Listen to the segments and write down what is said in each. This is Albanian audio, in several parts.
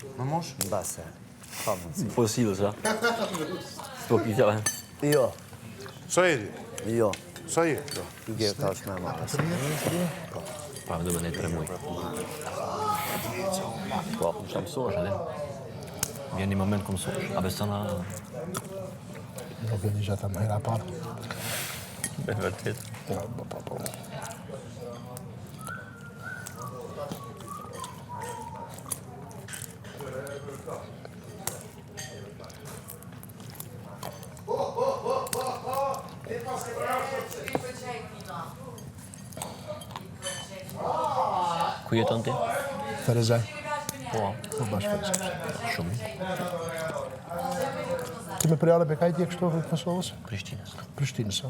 Në mosh? Base. Ka mundësi. Po silës, a? Sto pitjave. Jo. Sa jeti? Jo. Sa jeti? Gjerë ta është me marrë. Pa, më duke ne 3 muj. Po, më shta mësosh, edhe. Vjen një moment ku mësosh. A besona... Nuk e di që ata më hera parë. Me vërtet. Po. Ku jeton ti? Ferezaj. Po, Po bashkë Ferezaj. shumë. Ti me prej Arabe ka i tje kështu në Kosovës? Prishtinës. Prishtinës, a?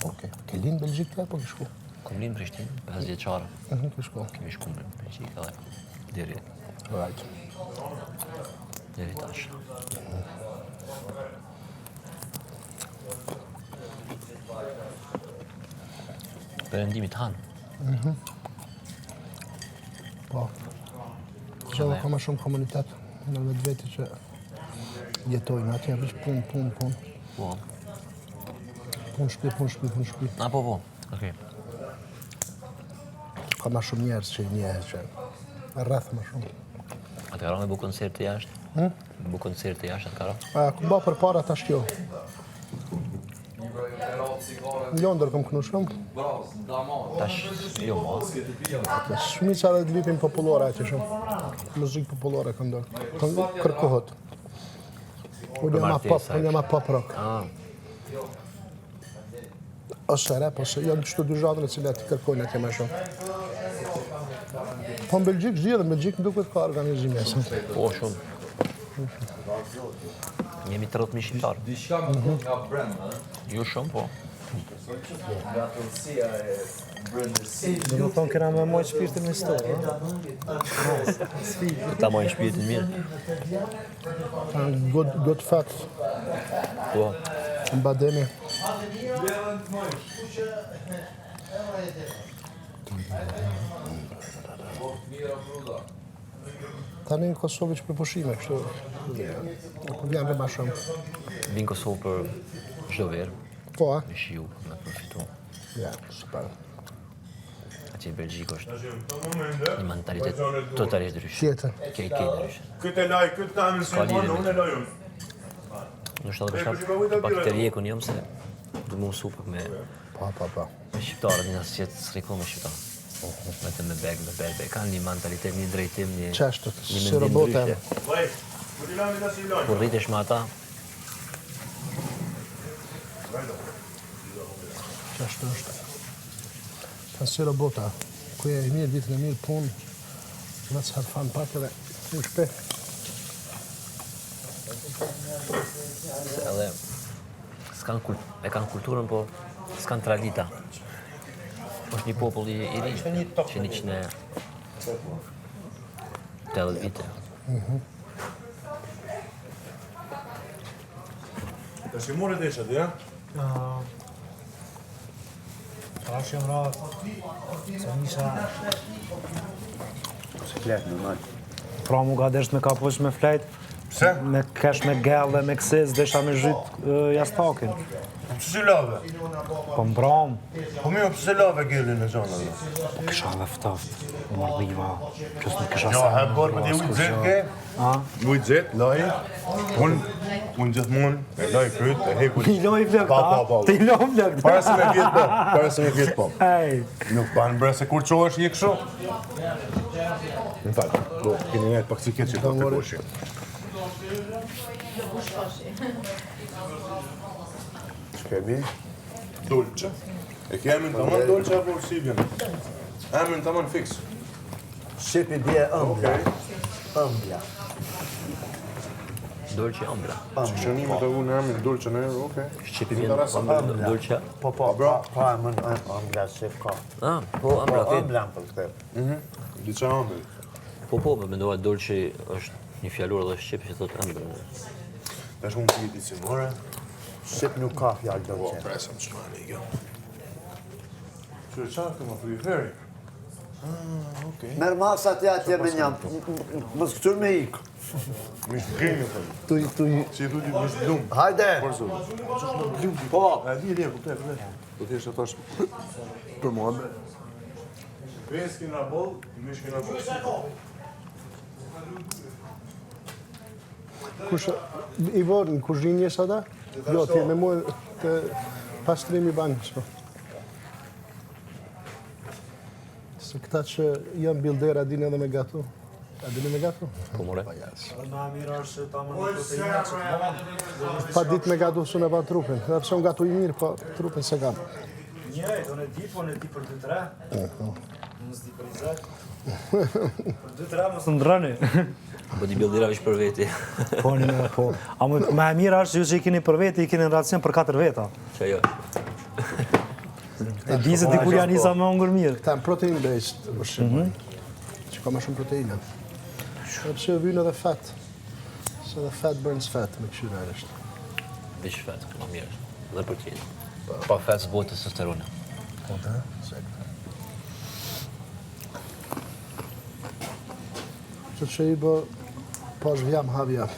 Okej. Ke linë Belgjik të po ke shku? Kom linë Prishtinë, 5 vjeçare. Ke shku. Kemi shku në Belgjik edhe Right. deri tash. Perëndimit han. Po. Që ka ma shumë komunitet në vetë veti që jetojnë atje, veç pun. Po. Pun shpi. A, po. Okej. Ka ma shumë njerës që i njehe që rreth ma shumë. A të karo me bu koncerte jashtë? Me bu koncerte jashtë atë karo? Ku ba për para tash kjo. Në Londër këm kënu shumë. Tash, jo mo. Shumica dhe të vipin popullore atje shumë. Muzikë popullore këndon. Kërkohët. Unë jam a pop rock. Ose rap, ose janë qëto dy zhanre cilat të kërkojnë atje më shumë. Po në Belgjik zhjithë, në Belgjik në duket ka organizime. Po, shumë. Jemi 30.000 shqiptarë. Jo shumë, po. Do më thonë këna me mojë shpirtin në sto, Ta mojnë shpirtin mirë. Good fat, Po. në bademi. Tani në Kosovë që për pushime, kështu. Nuk vjen dhe ma shumë. Vinë Kosovë për çdo verë. Po, a? Me shiu, me përfitu. Ja, super. Atje i Belgjikë është një mentalitet totalisht ndryshe. Tjetër. Kej ndryshe. Këtë e laj, këtë ta në Ska lidhje me unë e lajun. Në shtatë për shtatë, pak të rjekun jam se du më mësu pak me Pa. shqiptarët, një asë qëtë s'riko me shqiptarët. Vetëm me beg, kanë një mentalitet, një drejtim, një Qeshtët, si mendim robote. ndryshe. Kur rritesh me ata, Qeshtë është. Kanë si robota. Ku e mirë, ditën e mirë punë, vetë harfan pak edhe në shpe. edhe e kanë kulturën, po s'kanë tradita. është një popull i ri, që 180 vite. Të shimore të ishat, ja? Tash jam ra, se nisha... Si fletë normal. Pra mu ka desht me kapush me flejt, Pse? me kesh me gell dhe me kësis, desha me zhyt jastakin. Që si lave? Po mbram, Po mi o pëse lave gjelin e zonë dhe? kisha dhe ftaft, më rriva, qës nuk kisha Jo, sa. he bërë për ti ujtë zetë ke? Ujtë zetë, laj. Unë gjithmonë, e laj kryt, e heku... Ti loj vlek ta? Ti loj vlek ta? Para se me vjetë po, Ej, Nuk pa në bre se kur qohesh një kësho. Në falë, do, keni njëtë pak si ketë që të koshi. Që kemi? Dolce. E kemi në tamam dolce apo si vjen? Emin në tamam fix. Shqipi bje ëmbla. Ëmbla. Dolce Ambra. Që shënime të unë emin dolce në erë, okej. Shqipi vjen Dolce. Po, ka më në ëmbla që ka. Po, Ambra, okej. Ëmbla për këtë. Diqa ambi. Po, mendova Dolce është një fjallur dhe shqip që thotë Ambra. Tash unë të jeti si more. Shqip nuk ka fjallë do që. Presëm që ma një kjo. Që qarë të më frigiferi? Okej. Merë masë atje me njëm, më s'këtur me ikë. Mish gëmë thënë. Si thu ti mish blum. Hajde! Po, e di le, kuptoj. Do të thësh atash për mua. Veski na boll, mish kena boll. Kush Ivo në kuzhinë sada? Jo, ti me mua të pastrimi bankës. Se këta që janë bildera din edhe me gato. A dini me gato? Po more. Më mirë është ta më proteina që Pa ditë me gato së në pa trupin. Dhe pse unë gato i mirë, po trupin se gato. Njëri, do në di, po në di për 2-3. Unë s'di për 20. Për 2-3 mos të ndrëni. Bodybuildera veç për veti. Po, një po. A më e mirë është ju që i keni për veti, i keni në racion për 4 veta. Që jo. E di se dikur janë isa me ongër mirë. Këta në protein-based ushqim. Që ka më shumë proteina. Pse vynë edhe fat. Se edhe fat burns fat me këshyra është. Veç fat, më mirë. Dhe për tjetë. Pa fat s'bot testosterone. Po da, sekta. Që që i bë, po është vjam, ha vjam.